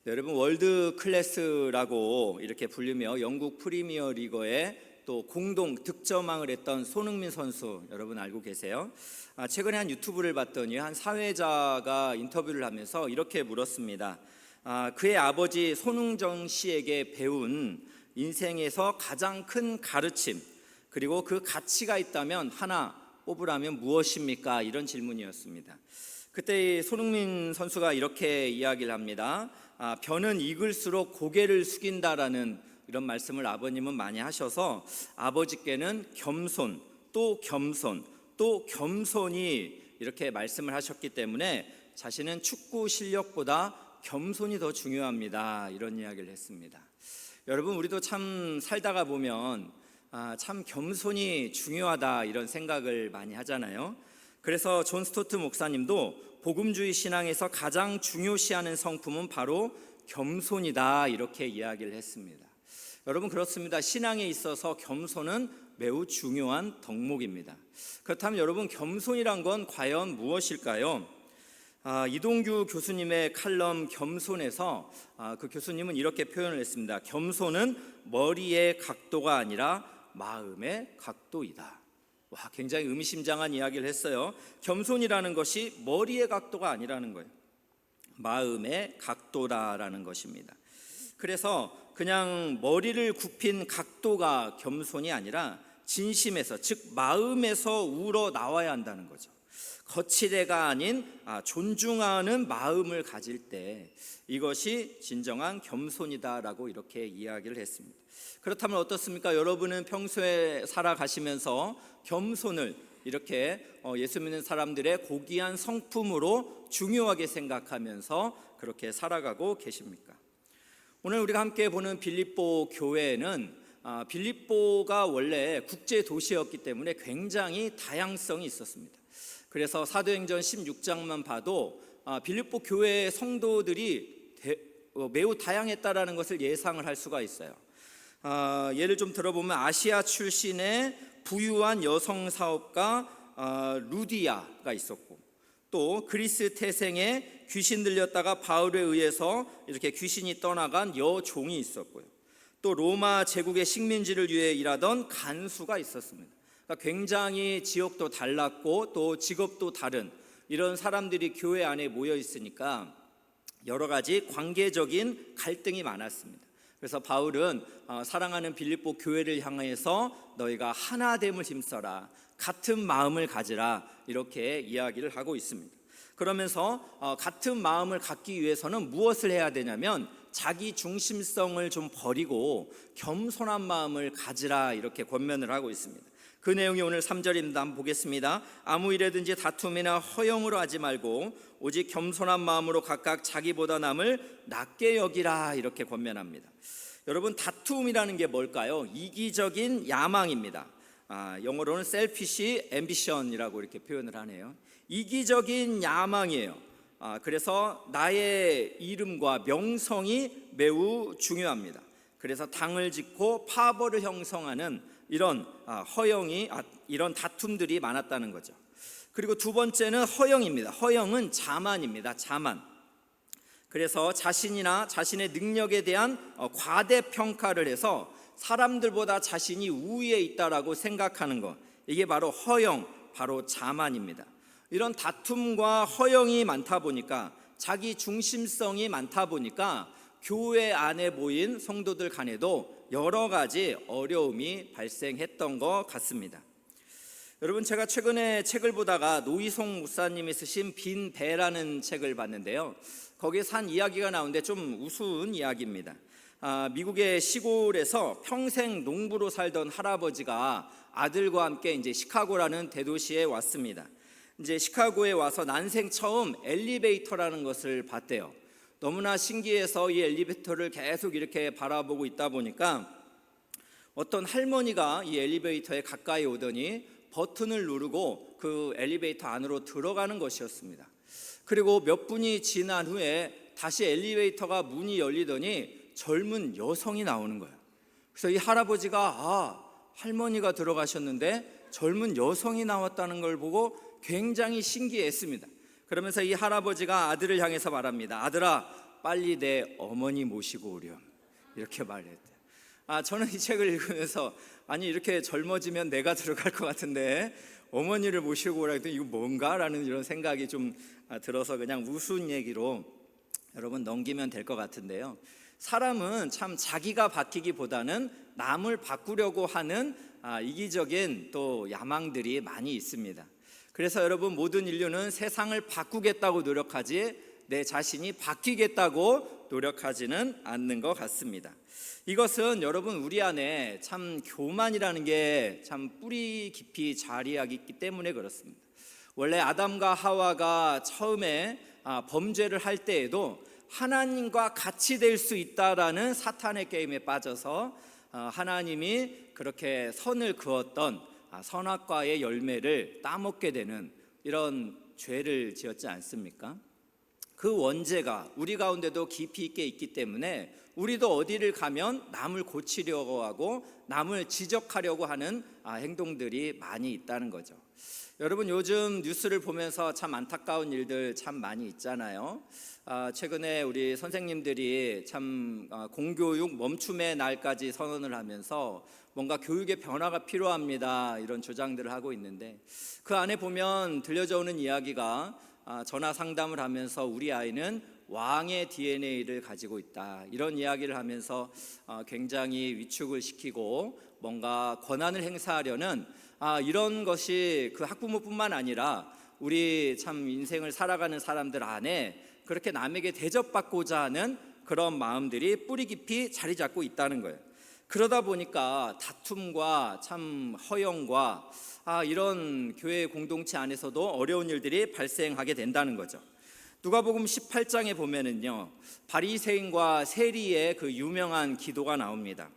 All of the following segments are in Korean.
네, 여러분 월드 클래스라고 이렇게 불리며 영국 프리미어 리거에 또 공동 득점왕을 했던 손흥민 선수 여러분 알고 계세요? 최근에 한 유튜브를 봤더니 한 사회자가 인터뷰를 하면서 이렇게 물었습니다. 그의 아버지 손흥정 씨에게 배운 인생에서 가장 큰 가르침 그리고 그 가치가 있다면 하나 뽑으라면 무엇입니까? 이런 질문이었습니다. 그때 손흥민 선수가 이렇게 이야기를 합니다. 벼는 익을수록 고개를 숙인다라는 이런 말씀을 아버님은 많이 하셔서 아버지께는 겸손, 또 겸손, 또 겸손이 이렇게 말씀을 하셨기 때문에 자신은 축구 실력보다 겸손이 더 중요합니다. 이런 이야기를 했습니다. 여러분 우리도 참 살다가 보면 참 겸손이 중요하다 이런 생각을 많이 하잖아요. 그래서 존 스토트 목사님도 복음주의 신앙에서 가장 중요시하는 성품은 바로 겸손이다 이렇게 이야기를 했습니다. 여러분 그렇습니다. 신앙에 있어서 겸손은 매우 중요한 덕목입니다. 그렇다면 여러분 겸손이란 건 과연 무엇일까요? 이동규 교수님의 칼럼 겸손에서 그 교수님은 이렇게 표현을 했습니다. 겸손은 머리의 각도가 아니라 마음의 각도이다. 와, 굉장히 의미심장한 이야기를 했어요. 겸손이라는 것이 머리의 각도가 아니라는 거예요. 마음의 각도라는 것입니다. 그래서 그냥 머리를 굽힌 각도가 겸손이 아니라 진심에서, 즉 마음에서 우러 나와야 한다는 거죠. 거칠애가 아닌 존중하는 마음을 가질 때 이것이 진정한 겸손이다라고 이렇게 이야기를 했습니다. 그렇다면 어떻습니까? 여러분은 평소에 살아가시면서 겸손을 이렇게 예수 믿는 사람들의 고귀한 성품으로 중요하게 생각하면서 그렇게 살아가고 계십니까? 오늘 우리가 함께 보는 빌립보 교회는 빌립보가 원래 국제 도시였기 때문에 굉장히 다양성이 있었습니다. 그래서 사도행전 16장만 봐도 빌립보 교회의 성도들이 매우 다양했다라는 것을 예상을 할 수가 있어요. 예를 좀 들어보면 아시아 출신의 부유한 여성 사업가 루디아가 있었고, 또 그리스 태생에 귀신 들렸다가 바울에 의해서 이렇게 귀신이 떠나간 여종이 있었고요. 또 로마 제국의 식민지를 위해 일하던 간수가 있었습니다. 그러니까 굉장히 지역도 달랐고 또 직업도 다른 이런 사람들이 교회 안에 모여 있으니까 여러 가지 관계적인 갈등이 많았습니다. 그래서 바울은 사랑하는 빌립보 교회를 향해서 너희가 하나됨을 힘써라, 같은 마음을 가지라 이렇게 이야기를 하고 있습니다. 그러면서 같은 마음을 갖기 위해서는 무엇을 해야 되냐면 자기 중심성을 좀 버리고 겸손한 마음을 가지라 이렇게 권면을 하고 있습니다. 그 내용이 오늘 3절입니다. 한번 보겠습니다. 아무 일에든지 다툼이나 허영으로 하지 말고 오직 겸손한 마음으로 각각 자기보다 남을 낮게 여기라 이렇게 권면합니다. 여러분 다툼이라는 게 뭘까요? 이기적인 야망입니다. 영어로는 selfish ambition이라고 이렇게 표현을 하네요. 이기적인 야망이에요. 그래서 나의 이름과 명성이 매우 중요합니다. 그래서 당을 짓고 파벌을 형성하는 이런 이런 다툼들이 많았다는 거죠. 그리고 두 번째는 허영입니다. 허영은 자만입니다. 자만. 그래서 자신이나 자신의 능력에 대한 과대평가를 해서 사람들보다 자신이 우위에 있다라고 생각하는 것, 이게 바로 허영, 바로 자만입니다. 이런 다툼과 허영이 많다 보니까, 자기 중심성이 많다 보니까 교회 안에 모인 성도들 간에도 여러 가지 어려움이 발생했던 것 같습니다. 여러분 제가 최근에 책을 보다가 노희송 목사님이 쓰신 빈 배라는 책을 봤는데요. 거기에 한 이야기가 나오는데 좀 우스운 이야기입니다. 미국의 시골에서 평생 농부로 살던 할아버지가 아들과 함께 이제 시카고라는 대도시에 왔습니다. 이제 시카고에 와서 난생 처음 엘리베이터라는 것을 봤대요. 너무나 신기해서 이 엘리베이터를 계속 이렇게 바라보고 있다 보니까 어떤 할머니가 이 엘리베이터에 가까이 오더니 버튼을 누르고 그 엘리베이터 안으로 들어가는 것이었습니다. 그리고 몇 분이 지난 후에 다시 엘리베이터가 문이 열리더니 젊은 여성이 나오는 거예요. 그래서 이 할아버지가 할머니가 들어가셨는데 젊은 여성이 나왔다는 걸 보고 굉장히 신기했습니다. 그러면서 이 할아버지가 아들을 향해서 말합니다. 아들아, 빨리 내 어머니 모시고 오렴, 이렇게 말했대요. 저는 이 책을 읽으면서 아니 이렇게 젊어지면 내가 들어갈 것 같은데 어머니를 모시고 오라 했더니 이거 뭔가라는 이런 생각이 좀 들어서 그냥 우스운 얘기로 여러분 넘기면 될 것 같은데요. 사람은 참 자기가 바뀌기보다는 남을 바꾸려고 하는 이기적인 또 야망들이 많이 있습니다. 그래서 여러분, 모든 인류는 세상을 바꾸겠다고 노력하지 내 자신이 바뀌겠다고 노력하지는 않는 것 같습니다. 이것은 여러분, 우리 안에 참 교만이라는 게 참 뿌리 깊이 자리하기 있기 때문에 그렇습니다. 원래 아담과 하와가 처음에 범죄를 할 때에도 하나님과 같이 될 수 있다라는 사탄의 게임에 빠져서 하나님이 그렇게 선을 그었던 선악과의 열매를 따먹게 되는 이런 죄를 지었지 않습니까? 그 원죄가 우리 가운데도 깊이 있게 있기 때문에 우리도 어디를 가면 남을 고치려고 하고 남을 지적하려고 하는 행동들이 많이 있다는 거죠. 여러분, 요즘 뉴스를 보면서 참 안타까운 일들 참 많이 있잖아요. 최근에 우리 선생님들이 참 공교육 멈춤의 날까지 선언을 하면서 뭔가 교육의 변화가 필요합니다, 이런 주장들을 하고 있는데, 그 안에 보면 들려져 오는 이야기가 전화 상담을 하면서 우리 아이는 왕의 DNA를 가지고 있다, 이런 이야기를 하면서 굉장히 위축을 시키고 뭔가 권한을 행사하려는 이런 것이 그 학부모뿐만 아니라 우리 참 인생을 살아가는 사람들 안에 그렇게 남에게 대접받고자 하는 그런 마음들이 뿌리 깊이 자리 잡고 있다는 거예요. 그러다 보니까 다툼과 참 허영과 이런 교회 공동체 안에서도 어려운 일들이 발생하게 된다는 거죠. 누가복음 18장에 보면은요, 바리새인과 세리의 그 유명한 기도가 나옵니다.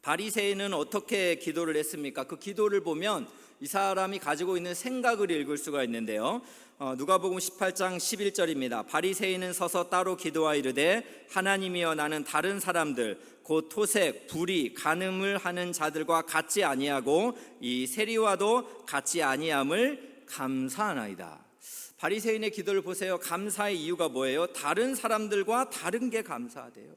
바리새인은 어떻게 기도를 했습니까? 그 기도를 보면 이 사람이 가지고 있는 생각을 읽을 수가 있는데요. 누가복음 18장 11절입니다. 바리새인은 서서 따로 기도하여 이르되 하나님이여, 나는 다른 사람들 곧 토색, 불의, 간음을 하는 자들과 같지 아니하고 이 세리와도 같지 아니함을 감사하나이다. 바리새인의 기도를 보세요. 감사의 이유가 뭐예요? 다른 사람들과 다른 게 감사하대요.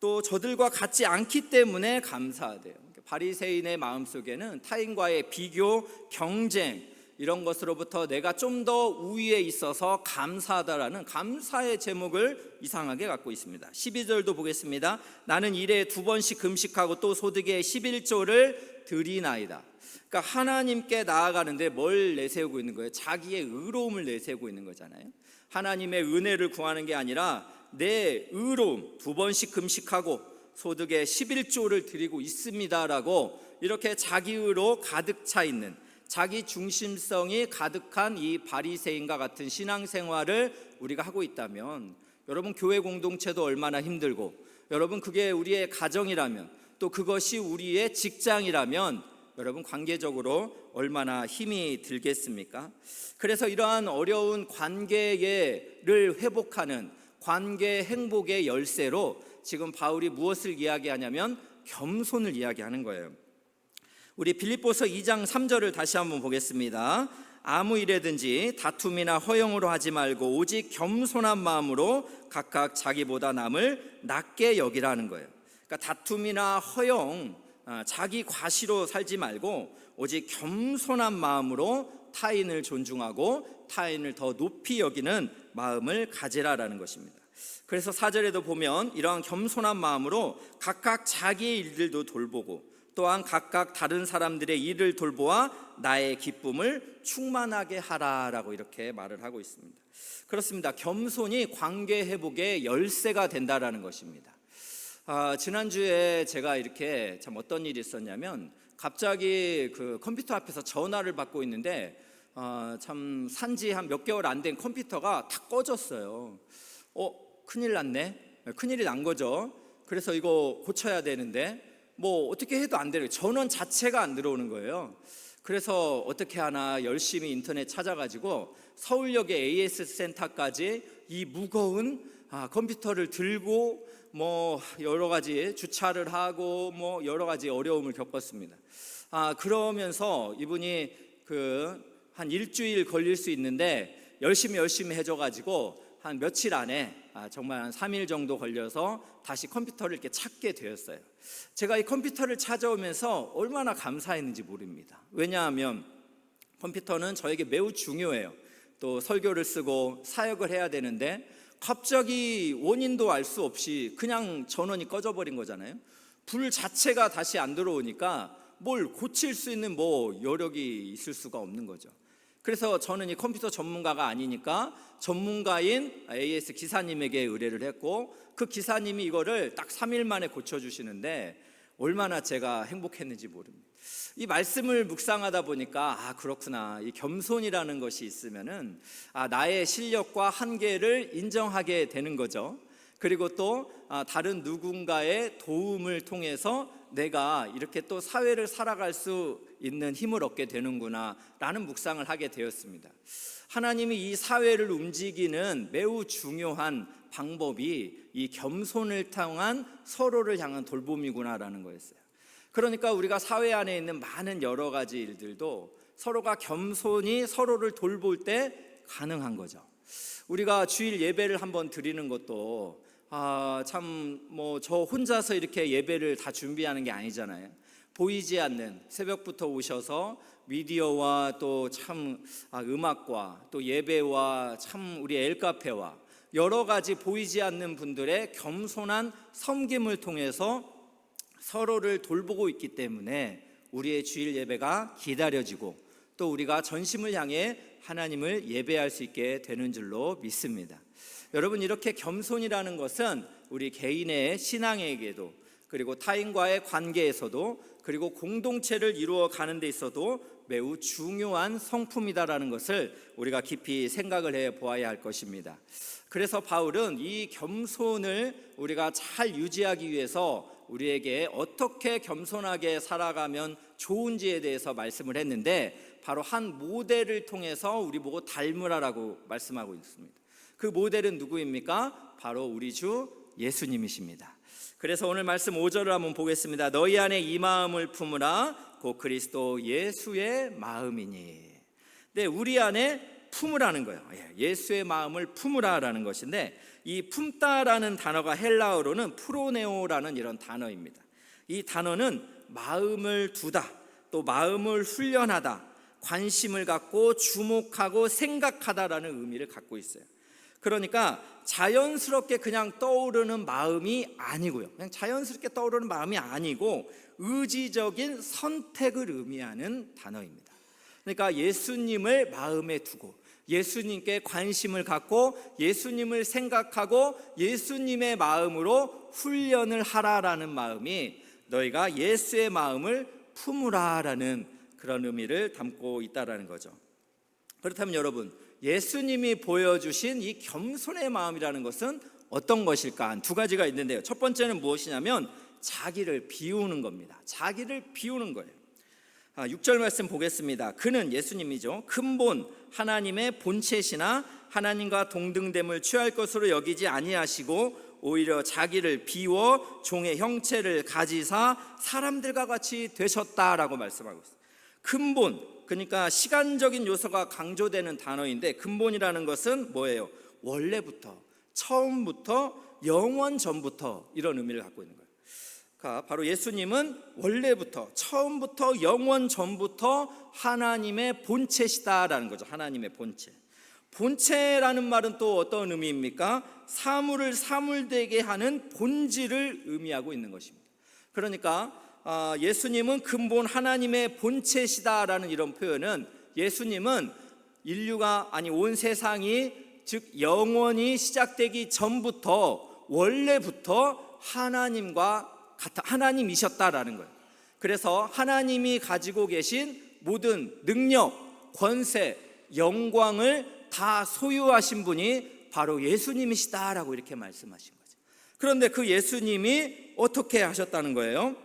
또 저들과 같지 않기 때문에 감사하대요. 바리새인의 마음속에는 타인과의 비교, 경쟁, 이런 것으로부터 내가 좀 더 우위에 있어서 감사하다라는 감사의 제목을 이상하게 갖고 있습니다. 12절도 보겠습니다. 나는 일에 2번씩 금식하고 또 소득의 11조를 드리나이다. 그러니까 하나님께 나아가는데 뭘 내세우고 있는 거예요? 자기의 의로움을 내세우고 있는 거잖아요. 하나님의 은혜를 구하는 게 아니라 내 의로움, 2번씩 금식하고 소득의 11조를 드리고 있습니다라고 이렇게 자기의로 가득 차 있는, 자기 중심성이 가득한 이 바리새인과 같은 신앙생활을 우리가 하고 있다면, 여러분, 교회 공동체도 얼마나 힘들고, 여러분, 그게 우리의 가정이라면, 또 그것이 우리의 직장이라면 여러분, 관계적으로 얼마나 힘이 들겠습니까? 그래서 이러한 어려운 관계를 회복하는 관계 행복의 열쇠로 지금 바울이 무엇을 이야기하냐면 겸손을 이야기하는 거예요. 우리 빌립보서 2장 3절을 다시 한번 보겠습니다. 아무 일에든지 다툼이나 허영으로 하지 말고 오직 겸손한 마음으로 각각 자기보다 남을 낮게 여기라는 거예요. 그러니까 다툼이나 허영, 자기 과시로 살지 말고 오직 겸손한 마음으로 타인을 존중하고 타인을 더 높이 여기는 마음을 가지라라는 것입니다. 그래서 4절에도 보면 이러한 겸손한 마음으로 각각 자기의 일들도 돌보고 또한 각각 다른 사람들의 일을 돌보아 나의 기쁨을 충만하게 하라라고 이렇게 말을 하고 있습니다. 그렇습니다. 겸손이 관계 회복의 열쇠가 된다라는 것입니다. 지난주에 제가 이렇게 참 어떤 일이 있었냐면, 갑자기 그 컴퓨터 앞에서 전화를 받고 있는데 참 산지 한 몇 개월 안 된 컴퓨터가 다 꺼졌어요. 큰일 났네. 큰일이 난 거죠. 그래서 이거 고쳐야 되는데 뭐 어떻게 해도 안 되는 거예요. 전원 자체가 안 들어오는 거예요. 그래서 어떻게 하나 열심히 인터넷 찾아가지고 서울역의 AS 센터까지 이 무거운 컴퓨터를 들고 뭐 여러 가지 주차를 하고 뭐 여러 가지 어려움을 겪었습니다. 그러면서 이분이 한 일주일 걸릴 수 있는데 열심히 해줘가지고 한 며칠 안에 정말 한 3일 정도 걸려서 다시 컴퓨터를 이렇게 찾게 되었어요. 제가 이 컴퓨터를 찾아오면서 얼마나 감사했는지 모릅니다. 왜냐하면 컴퓨터는 저에게 매우 중요해요. 또 설교를 쓰고 사역을 해야 되는데 갑자기 원인도 알 수 없이 그냥 전원이 꺼져버린 거잖아요. 불 자체가 다시 안 들어오니까 뭘 고칠 수 있는 여력이 있을 수가 없는 거죠. 그래서 저는 이 컴퓨터 전문가가 아니니까 전문가인 AS 기사님에게 의뢰를 했고, 그 기사님이 이거를 딱 3일 만에 고쳐주시는데 얼마나 제가 행복했는지 모릅니다. 이 말씀을 묵상하다 보니까 그렇구나, 이 겸손이라는 것이 있으면은 나의 실력과 한계를 인정하게 되는 거죠. 그리고 또 다른 누군가의 도움을 통해서 내가 이렇게 또 사회를 살아갈 수 있는 힘을 얻게 되는구나 라는 묵상을 하게 되었습니다. 하나님이 이 사회를 움직이는 매우 중요한 방법이 이 겸손을 통한 서로를 향한 돌봄이구나라는 거였어요. 그러니까 우리가 사회 안에 있는 많은 여러 가지 일들도 서로가 겸손히 서로를 돌볼 때 가능한 거죠. 우리가 주일 예배를 한번 드리는 것도 저 혼자서 이렇게 예배를 다 준비하는 게 아니잖아요. 보이지 않는, 새벽부터 오셔서 미디어와 또 음악과 또 예배와 우리 엘카페와 여러 가지 보이지 않는 분들의 겸손한 섬김을 통해서 서로를 돌보고 있기 때문에 우리의 주일 예배가 기다려지고 또 우리가 전심을 향해 하나님을 예배할 수 있게 되는 줄로 믿습니다. 여러분, 이렇게 겸손이라는 것은 우리 개인의 신앙에게도, 그리고 타인과의 관계에서도, 그리고 공동체를 이루어 가는 데 있어도 매우 중요한 성품이다라는 것을 우리가 깊이 생각을 해 보아야 할 것입니다. 그래서 바울은 이 겸손을 우리가 잘 유지하기 위해서 우리에게 어떻게 겸손하게 살아가면 좋은지에 대해서 말씀을 했는데, 바로 한 모델을 통해서 우리 보고 닮으라라고 말씀하고 있습니다. 그 모델은 누구입니까? 바로 우리 주 예수님이십니다. 그래서 오늘 말씀 5절을 한번 보겠습니다. 너희 안에 이 마음을 품으라, 곧 그리스도 예수의 마음이니. 네, 우리 안에 품으라는 거예요. 예수의 마음을 품으라라는 것인데, 이 품다라는 단어가 헬라어로는 프로네오라는 이런 단어입니다. 이 단어는 마음을 두다, 또 마음을 훈련하다, 관심을 갖고 주목하고 생각하다라는 의미를 갖고 있어요. 그러니까 자연스럽게 그냥 떠오르는 마음이 아니고요. 그냥 자연스럽게 떠오르는 마음이 아니고 의지적인 선택을 의미하는 단어입니다. 그러니까 예수님을 마음에 두고 예수님께 관심을 갖고 예수님을 생각하고 예수님의 마음으로 훈련을 하라라는 마음이 너희가 예수의 마음을 품으라라는 그런 의미를 담고 있다라는 거죠. 그렇다면 여러분, 예수님이 보여주신 이 겸손의 마음이라는 것은 어떤 것일까? 두 가지가 있는데요. 첫 번째는 무엇이냐면 자기를 비우는 겁니다. 자기를 비우는 거예요. 6절 말씀 보겠습니다. 그는, 예수님이죠, 근본 하나님의 본체시나 하나님과 동등됨을 취할 것으로 여기지 아니하시고 오히려 자기를 비워 종의 형체를 가지사 사람들과 같이 되셨다라고 말씀하고 있어요. 근본, 그러니까 시간적인 요소가 강조되는 단어인데, 근본이라는 것은 뭐예요? 원래부터, 처음부터, 영원 전부터 이런 의미를 갖고 있는 거예요. 그러니까 바로 예수님은 원래부터, 처음부터, 영원 전부터 하나님의 본체시다라는 거죠. 하나님의 본체. 본체라는 말은 또 어떤 의미입니까? 사물을 사물되게 하는 본질을 의미하고 있는 것입니다. 그러니까 예수님은 근본 하나님의 본체시다라는 이런 표현은, 예수님은 인류가, 온 세상이, 즉 영원히 시작되기 전부터, 원래부터 하나님이셨다라는 거예요. 그래서 하나님이 가지고 계신 모든 능력, 권세, 영광을 다 소유하신 분이 바로 예수님이시다라고 이렇게 말씀하신 거죠. 그런데 그 예수님이 어떻게 하셨다는 거예요?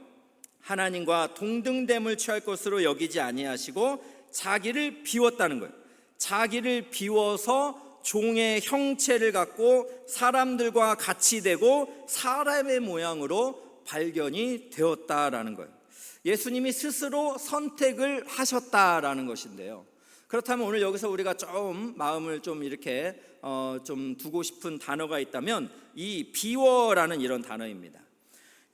하나님과 동등됨을 취할 것으로 여기지 아니하시고 자기를 비웠다는 거예요. 자기를 비워서 종의 형체를 갖고 사람들과 같이 되고 사람의 모양으로 발견이 되었다라는 거예요. 예수님이 스스로 선택을 하셨다라는 것인데요. 그렇다면 오늘 여기서 우리가 좀 마음을 좀 이렇게 좀 두고 싶은 단어가 있다면 이 비워라는 이런 단어입니다.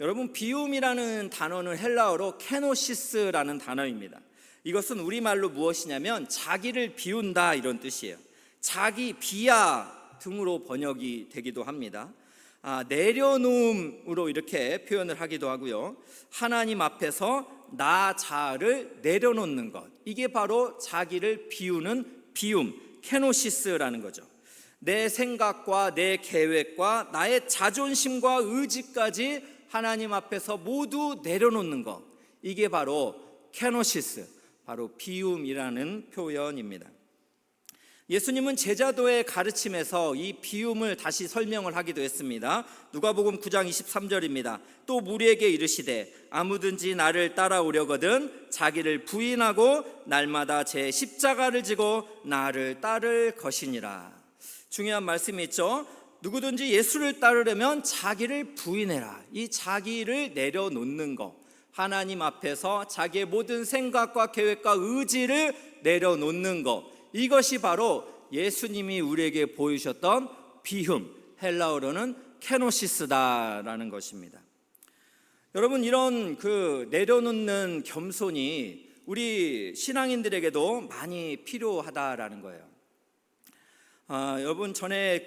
여러분, 비움이라는 단어는 헬라어로 케노시스라는 단어입니다. 이것은 우리말로 무엇이냐면 자기를 비운다 이런 뜻이에요. 자기 비하 등으로 번역이 되기도 합니다. 내려놓음으로 이렇게 표현을 하기도 하고요. 하나님 앞에서 나 자아를 내려놓는 것, 이게 바로 자기를 비우는 비움, 케노시스라는 거죠. 내 생각과 내 계획과 나의 자존심과 의지까지 하나님 앞에서 모두 내려놓는 것, 이게 바로 케노시스, 바로 비움이라는 표현입니다. 예수님은 제자도의 가르침에서 이 비움을 다시 설명을 하기도 했습니다. 누가복음 9장 23절입니다. 또 무리에게 이르시되 아무든지 나를 따라오려거든 자기를 부인하고 날마다 제 십자가를 지고 나를 따를 것이니라. 중요한 말씀이 있죠. 누구든지 예수를 따르려면 자기를 부인해라. 이 자기를 내려놓는 것, 하나님 앞에서 자기의 모든 생각과 계획과 의지를 내려놓는 것, 이것이 바로 예수님이 우리에게 보이셨던 비움, 헬라어로는 케노시스다라는 것입니다. 여러분, 이런 내려놓는 겸손이 우리 신앙인들에게도 많이 필요하다라는 거예요. 여러분, 전에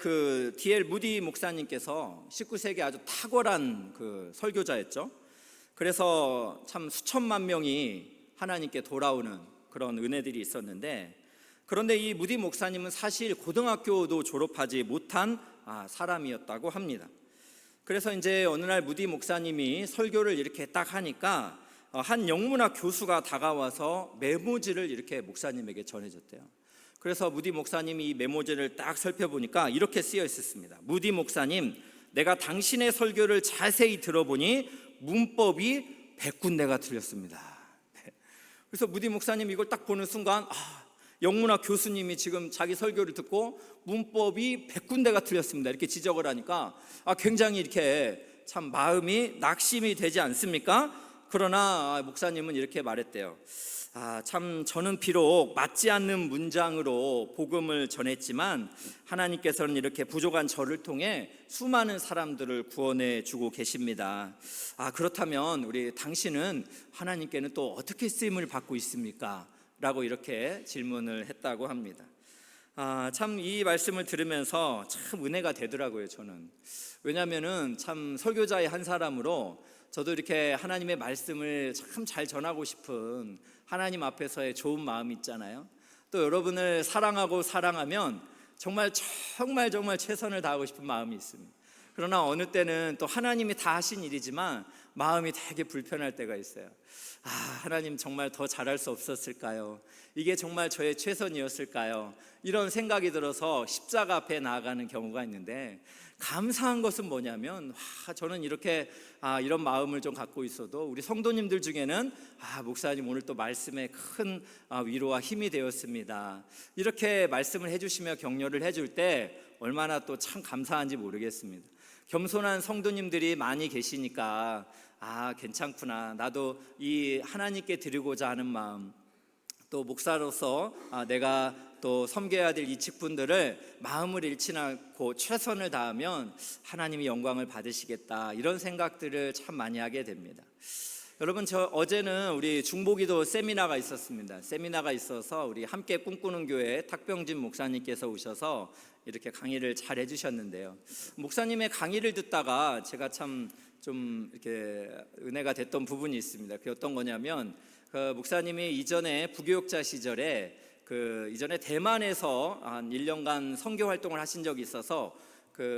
D.L. 무디 목사님께서 19세기 아주 탁월한 설교자였죠. 그래서 참 수천만 명이 하나님께 돌아오는 그런 은혜들이 있었는데, 그런데 이 무디 목사님은 사실 고등학교도 졸업하지 못한 사람이었다고 합니다. 그래서 이제 어느 날 무디 목사님이 설교를 이렇게 딱 하니까 한 영문학 교수가 다가와서 메모지를 이렇게 목사님에게 전해줬대요. 그래서 무디 목사님이 이 메모지를 딱 살펴보니까 이렇게 쓰여 있었습니다. 무디 목사님, 내가 당신의 설교를 자세히 들어보니 문법이 100군데가 틀렸습니다. 그래서 무디 목사님 이걸 딱 보는 순간 영문학 교수님이 지금 자기 설교를 듣고 문법이 100군데가 틀렸습니다 이렇게 지적을 하니까 굉장히 이렇게 참 마음이 낙심이 되지 않습니까? 그러나 목사님은 이렇게 말했대요. 참 저는 비록 맞지 않는 문장으로 복음을 전했지만 하나님께서는 이렇게 부족한 저를 통해 수많은 사람들을 구원해 주고 계십니다. 그렇다면 우리 당신은 하나님께는 또 어떻게 쓰임을 받고 있습니까? 라고 이렇게 질문을 했다고 합니다. 참 이 말씀을 들으면서 참 은혜가 되더라고요, 저는. 왜냐하면은 참 설교자의 한 사람으로 저도 이렇게 하나님의 말씀을 참 잘 전하고 싶은 하나님 앞에서의 좋은 마음이 있잖아요. 또 여러분을 사랑하고 사랑하면 정말 최선을 다하고 싶은 마음이 있습니다. 그러나 어느 때는 또 하나님이 다 하신 일이지만 마음이 되게 불편할 때가 있어요. 하나님 정말 더 잘할 수 없었을까요? 이게 정말 저의 최선이었을까요? 이런 생각이 들어서 십자가 앞에 나아가는 경우가 있는데, 감사한 것은 뭐냐면 저는 이렇게 이런 마음을 좀 갖고 있어도 우리 성도님들 중에는 목사님 오늘 또 말씀에 큰 위로와 힘이 되었습니다, 이렇게 말씀을 해주시며 격려를 해줄 때 얼마나 또 참 감사한지 모르겠습니다. 겸손한 성도님들이 많이 계시니까 괜찮구나, 나도 이 하나님께 드리고자 하는 마음, 또 목사로서 내가 또 섬겨야 될 이 직분들을 마음을 잃지 않고 최선을 다하면 하나님이 영광을 받으시겠다, 이런 생각들을 참 많이 하게 됩니다. 여러분, 어제는 우리 중보기도 세미나가 있었습니다. 세미나가 있어서 우리 함께 꿈꾸는 교회 탁병진 목사님께서 오셔서 이렇게 강의를 잘 해주셨는데요. 목사님의 강의를 듣다가 제가 참 좀 이렇게 은혜가 됐던 부분이 있습니다. 그게 어떤 거냐면, 목사님이 이전에 부교육자 시절에 이전에 대만에서 한 1년간 선교 활동을 하신 적이 있어서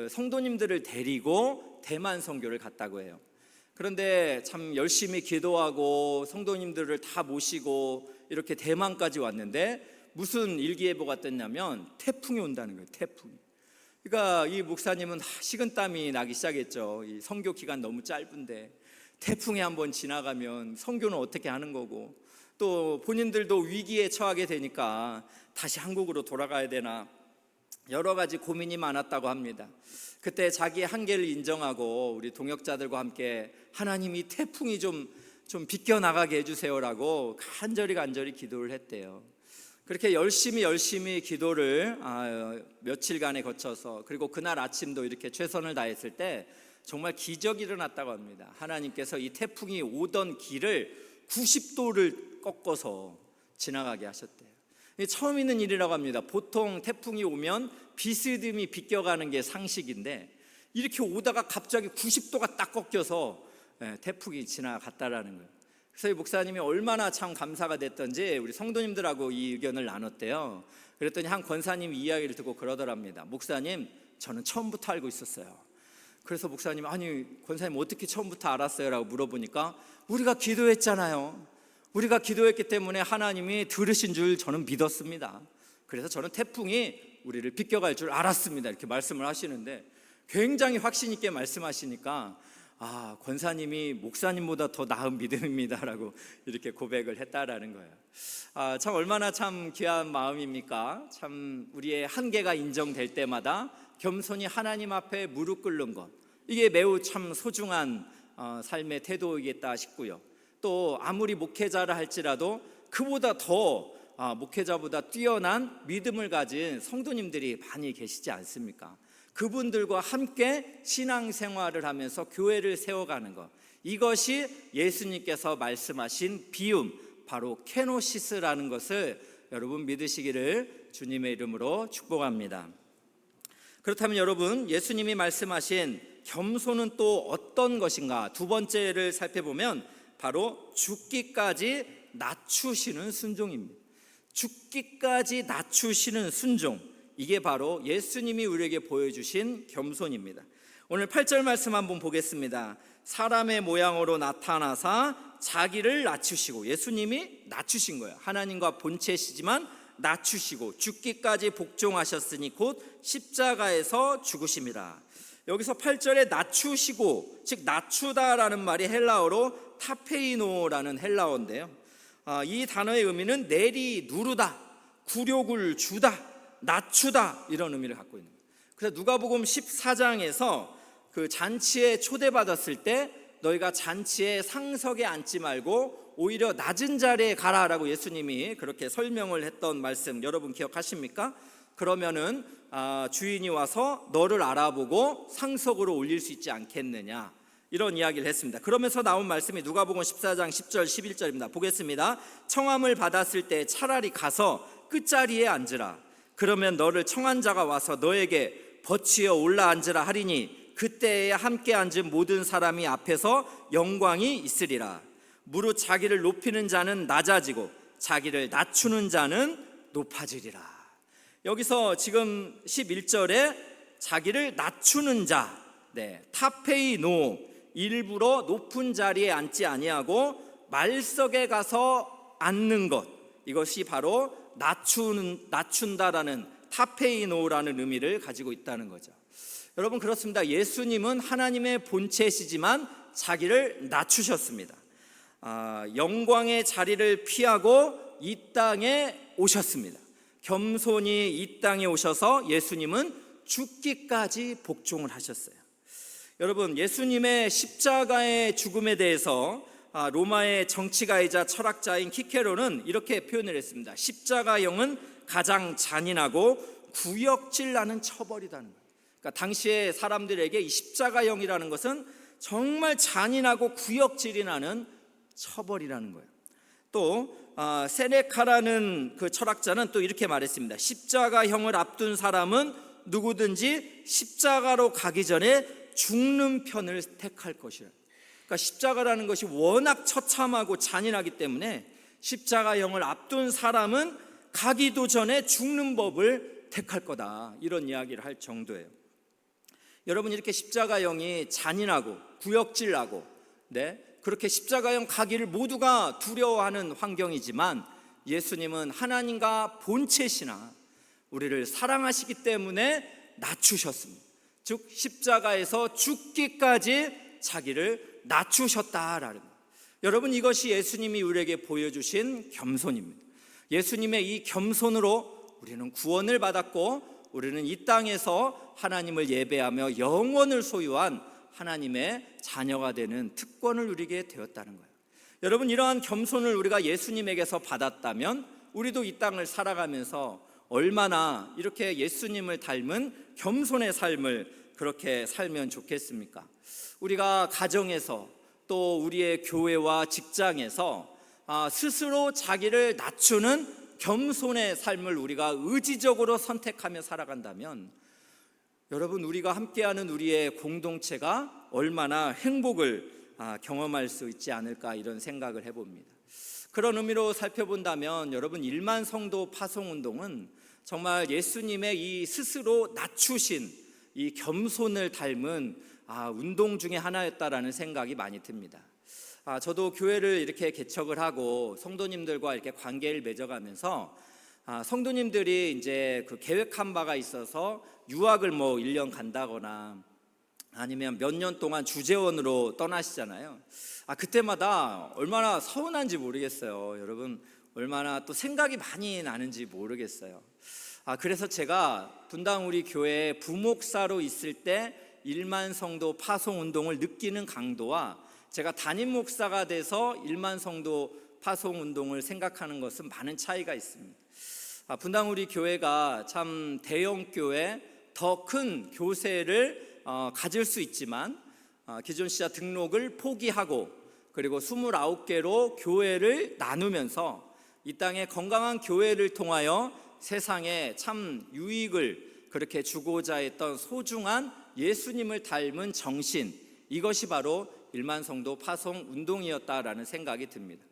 성도님들을 데리고 대만 선교를 갔다고 해요. 그런데 참 열심히 기도하고 성도님들을 다 모시고 이렇게 대만까지 왔는데 무슨 일기예보가 떴냐면 태풍이 온다는 거예요. 태풍. 그러니까 이 목사님은 식은땀이 나기 시작했죠. 이 선교 기간 너무 짧은데 태풍이 한번 지나가면 선교는 어떻게 하는 거고, 또 본인들도 위기에 처하게 되니까 다시 한국으로 돌아가야 되나, 여러 가지 고민이 많았다고 합니다. 그때 자기의 한계를 인정하고 우리 동역자들과 함께 하나님이 태풍이 좀 비껴나가게 해주세요라고 간절히 기도를 했대요. 그렇게 열심히 기도를 며칠간에 거쳐서, 그리고 그날 아침도 이렇게 최선을 다했을 때 정말 기적이 일어났다고 합니다. 하나님께서 이 태풍이 오던 길을 90도를 꺾어서 지나가게 하셨대요. 이게 처음 있는 일이라고 합니다. 보통 태풍이 오면 비스듬히 비껴가는 게 상식인데 이렇게 오다가 갑자기 90도가 딱 꺾여서 태풍이 지나갔다라는 거예요. 그래서 이 목사님이 얼마나 참 감사가 됐던지 우리 성도님들하고 이 의견을 나눴대요. 그랬더니 한 권사님이 이야기를 듣고 그러더랍니다. 목사님, 저는 처음부터 알고 있었어요. 그래서 목사님, 아니 권사님 어떻게 처음부터 알았어요? 라고 물어보니까 우리가 기도했잖아요. 우리가 기도했기 때문에 하나님이 들으신 줄 저는 믿었습니다. 그래서 저는 태풍이 우리를 비껴갈 줄 알았습니다. 이렇게 말씀을 하시는데 굉장히 확신 있게 말씀하시니까 권사님이 목사님보다 더 나은 믿음입니다라고 이렇게 고백을 했다라는 거예요. 참 얼마나 참 귀한 마음입니까? 참 우리의 한계가 인정될 때마다 겸손히 하나님 앞에 무릎 꿇는 것, 이게 매우 참 소중한 삶의 태도이겠다 싶고요. 또 아무리 목회자라 할지라도 그보다 더 목회자보다 뛰어난 믿음을 가진 성도님들이 많이 계시지 않습니까? 그분들과 함께 신앙생활을 하면서 교회를 세워가는 것, 이것이 예수님께서 말씀하신 비움, 바로 케노시스라는 것을 여러분 믿으시기를 주님의 이름으로 축복합니다. 그렇다면 여러분, 예수님이 말씀하신 겸손은 또 어떤 것인가? 두 번째를 살펴보면 바로 죽기까지 낮추시는 순종입니다. 죽기까지 낮추시는 순종, 이게 바로 예수님이 우리에게 보여주신 겸손입니다. 오늘 8절 말씀 한번 보겠습니다. 사람의 모양으로 나타나사 자기를 낮추시고, 예수님이 낮추신 거예요. 하나님과 본체시지만 낮추시고 죽기까지 복종하셨으니 곧 십자가에서 죽으심이라. 여기서 8절에 낮추시고, 즉 낮추다라는 말이 헬라어로 타페이노라는 헬라어인데요, 이 단어의 의미는 내리 누르다, 굴욕을 주다, 낮추다, 이런 의미를 갖고 있는 거예요. 그래서 누가복음 14장에서 그 잔치에 초대받았을 때 너희가 잔치에 상석에 앉지 말고 오히려 낮은 자리에 가라라고 예수님이 그렇게 설명을 했던 말씀 여러분 기억하십니까? 그러면은 주인이 와서 너를 알아보고 상석으로 올릴 수 있지 않겠느냐, 이런 이야기를 했습니다. 그러면서 나온 말씀이 누가복음 14장 10절 11절입니다. 보겠습니다. 청함을 받았을 때 차라리 가서 끝자리에 앉으라. 그러면 너를 청한 자가 와서 너에게 버치어 올라 앉으라 하리니 그때에 함께 앉은 모든 사람이 앞에서 영광이 있으리라. 무릇 자기를 높이는 자는 낮아지고 자기를 낮추는 자는 높아지리라. 여기서 지금 11절에 자기를 낮추는 자, 타페이노, 일부러 높은 자리에 앉지 아니하고 말석에 가서 앉는 것, 이것이 바로 낮춘다라는 타페이노라는 의미를 가지고 있다는 거죠. 여러분, 그렇습니다. 예수님은 하나님의 본체시지만 자기를 낮추셨습니다. 영광의 자리를 피하고 이 땅에 오셨습니다. 겸손히 이 땅에 오셔서 예수님은 죽기까지 복종을 하셨어요. 여러분, 예수님의 십자가의 죽음에 대해서 로마의 정치가이자 철학자인 키케로는 이렇게 표현을 했습니다. 십자가형은 가장 잔인하고 구역질나는 처벌이라는 거예요. 그러니까 당시의 사람들에게 이 십자가형이라는 것은 정말 잔인하고 구역질이 나는 처벌이라는 거예요. 또 세네카라는 그 철학자는 또 이렇게 말했습니다. 십자가형을 앞둔 사람은 누구든지 십자가로 가기 전에 죽는 편을 택할 것이라. 그러니까 십자가라는 것이 워낙 처참하고 잔인하기 때문에 십자가형을 앞둔 사람은 가기도 전에 죽는 법을 택할 거다, 이런 이야기를 할 정도예요. 여러분, 이렇게 십자가형이 잔인하고 구역질나고 그렇게 십자가형 가기를 모두가 두려워하는 환경이지만 예수님은 하나님과 본체시나 우리를 사랑하시기 때문에 낮추셨습니다. 즉 십자가에서 죽기까지 자기를 낮추셨다라는 거예요. 여러분, 이것이 예수님이 우리에게 보여주신 겸손입니다. 예수님의 이 겸손으로 우리는 구원을 받았고 우리는 이 땅에서 하나님을 예배하며 영원을 소유한 하나님의 자녀가 되는 특권을 누리게 되었다는 거예요. 여러분, 이러한 겸손을 우리가 예수님에게서 받았다면 우리도 이 땅을 살아가면서 얼마나 이렇게 예수님을 닮은 겸손의 삶을 그렇게 살면 좋겠습니까? 우리가 가정에서 또 우리의 교회와 직장에서 스스로 자기를 낮추는 겸손의 삶을 우리가 의지적으로 선택하며 살아간다면 여러분, 우리가 함께하는 우리의 공동체가 얼마나 행복을 경험할 수 있지 않을까, 이런 생각을 해봅니다. 그런 의미로 살펴본다면 여러분, 1만 성도 파송운동은 정말 예수님의 이 스스로 낮추신 이 겸손을 닮은 운동 중에 하나였다라는 생각이 많이 듭니다. 저도 교회를 이렇게 개척을 하고 성도님들과 이렇게 관계를 맺어가면서 성도님들이 이제 그 계획한 바가 있어서 유학을 1년 간다거나 아니면 몇 년 동안 주재원으로 떠나시잖아요. 그때마다 얼마나 서운한지 모르겠어요. 여러분, 얼마나 또 생각이 많이 나는지 모르겠어요. 그래서 제가 분당 우리 교회에 부목사로 있을 때 1만 성도 파송 운동을 느끼는 강도와 제가 담임 목사가 돼서 1만 성도 파송 운동을 생각하는 것은 많은 차이가 있습니다. 분당 우리 교회가 참 대형 교회, 더 큰 교세를 가질 수 있지만 기존 시자 등록을 포기하고 그리고 29개로 교회를 나누면서 이 땅에 건강한 교회를 통하여 세상에 참 유익을 그렇게 주고자 했던 소중한 예수님을 닮은 정신, 이것이 바로 1만 성도 파송 운동이었다라는 생각이 듭니다.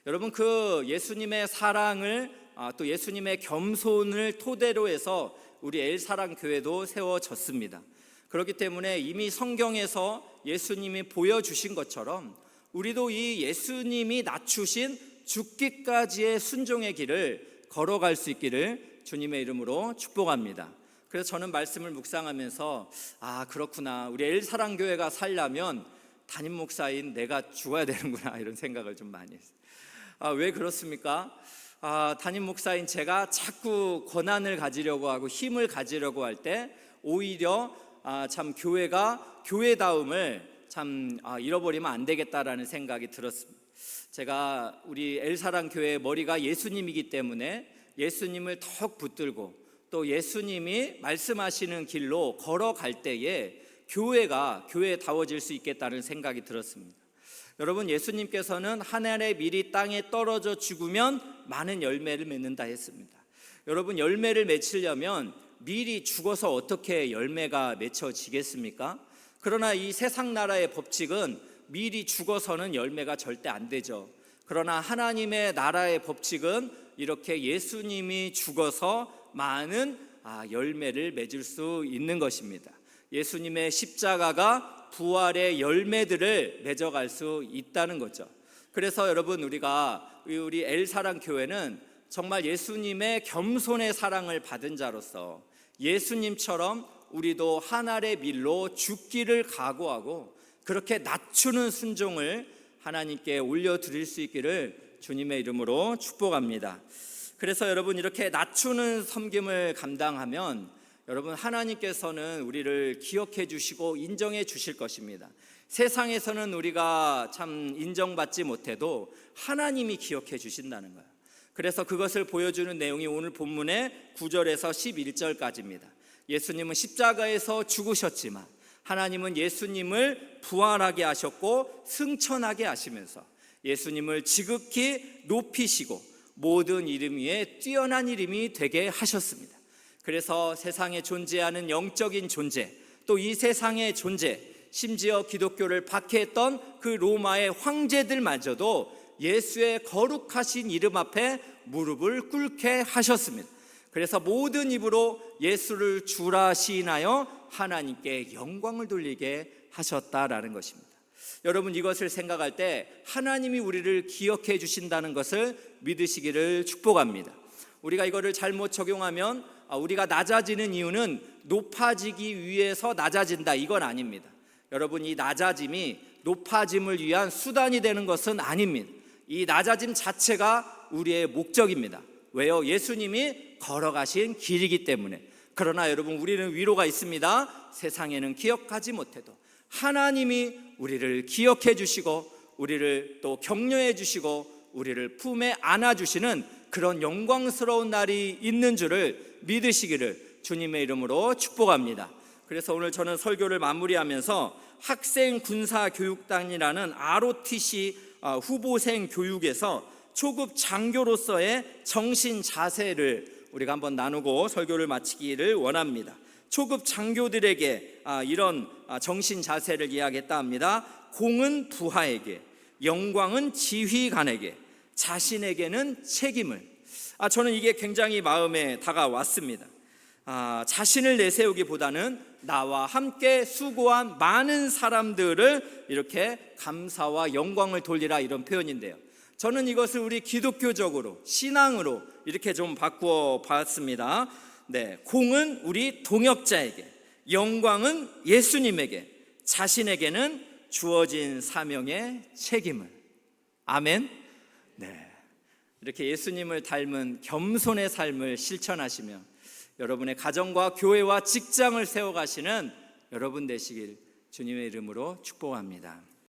여러분, 그 예수님의 사랑을 또 예수님의 겸손을 토대로 해서 우리 엘사랑교회도 세워졌습니다. 그렇기 때문에 이미 성경에서 예수님이 보여주신 것처럼 우리도 이 예수님이 낮추신 죽기까지의 순종의 길을 걸어갈 수 있기를 주님의 이름으로 축복합니다. 그래서 저는 말씀을 묵상하면서 그렇구나, 우리 엘사랑교회가 살려면 담임 목사인 내가 죽어야 되는구나, 이런 생각을 좀 많이 했어요. 왜 그렇습니까? 담임 목사인 제가 자꾸 권한을 가지려고 하고 힘을 가지려고 할 때 오히려 참 교회가 교회다움을 참 잃어버리면 안 되겠다라는 생각이 들었습니다. 제가 우리 엘사랑 교회의 머리가 예수님이기 때문에 예수님을 더욱 붙들고 또 예수님이 말씀하시는 길로 걸어갈 때에 교회가 교회다워질 수 있겠다는 생각이 들었습니다. 여러분, 예수님께서는 하늘의 밀이 땅에 떨어져 죽으면 많은 열매를 맺는다 했습니다. 여러분, 열매를 맺으려면 밀이 죽어서 어떻게 열매가 맺혀지겠습니까? 그러나 이 세상 나라의 법칙은 밀이 죽어서는 열매가 절대 안 되죠. 그러나 하나님의 나라의 법칙은 이렇게 예수님이 죽어서 많은 열매를 맺을 수 있는 것입니다. 예수님의 십자가가 부활의 열매들을 맺어갈 수 있다는 거죠. 그래서 여러분, 우리 엘사랑 교회는 정말 예수님의 겸손의 사랑을 받은 자로서 예수님처럼 우리도 하늘의 밀로 죽기를 각오하고 그렇게 낮추는 순종을 하나님께 올려드릴 수 있기를 주님의 이름으로 축복합니다. 그래서 여러분, 이렇게 낮추는 섬김을 감당하면 여러분, 하나님께서는 우리를 기억해 주시고 인정해 주실 것입니다. 세상에서는 우리가 참 인정받지 못해도 하나님이 기억해 주신다는 거예요. 그래서 그것을 보여주는 내용이 오늘 본문의 9절에서 11절까지입니다. 예수님은 십자가에서 죽으셨지만 하나님은 예수님을 부활하게 하셨고 승천하게 하시면서 예수님을 지극히 높이시고 모든 이름 위에 뛰어난 이름이 되게 하셨습니다. 그래서 세상에 존재하는 영적인 존재, 또 이 세상의 존재, 심지어 기독교를 박해했던 그 로마의 황제들마저도 예수의 거룩하신 이름 앞에 무릎을 꿇게 하셨습니다. 그래서 모든 입으로 예수를 주라 시인하여 하나님께 영광을 돌리게 하셨다라는 것입니다. 여러분, 이것을 생각할 때 하나님이 우리를 기억해 주신다는 것을 믿으시기를 축복합니다. 우리가 이거를 잘못 적용하면 우리가 낮아지는 이유는 높아지기 위해서 낮아진다, 이건 아닙니다. 여러분, 이 낮아짐이 높아짐을 위한 수단이 되는 것은 아닙니다. 이 낮아짐 자체가 우리의 목적입니다. 왜요? 예수님이 걸어가신 길이기 때문에. 그러나 여러분, 우리는 위로가 있습니다. 세상에는 기억하지 못해도 하나님이 우리를 기억해 주시고 우리를 또 격려해 주시고 우리를 품에 안아 주시는 그런 영광스러운 날이 있는 줄을 믿으시기를 주님의 이름으로 축복합니다. 그래서 오늘 저는 설교를 마무리하면서 학생 군사 교육단이라는 ROTC 후보생 교육에서 초급 장교로서의 정신 자세를 우리가 한번 나누고 설교를 마치기를 원합니다. 초급 장교들에게 이런 정신 자세를 이야기했다 합니다. 공은 부하에게, 영광은 지휘관에게, 자신에게는 책임을. 저는 이게 굉장히 마음에 다가왔습니다. 자신을 내세우기보다는 나와 함께 수고한 많은 사람들을 이렇게 감사와 영광을 돌리라, 이런 표현인데요. 저는 이것을 우리 기독교적으로, 신앙으로 이렇게 좀 바꾸어 봤습니다. 네, 공은 우리 동역자에게, 영광은 예수님에게, 자신에게는 주어진 사명의 책임을. 아멘. 네, 이렇게 예수님을 닮은 겸손의 삶을 실천하시며 여러분의 가정과 교회와 직장을 세워가시는 여러분 되시길 주님의 이름으로 축복합니다.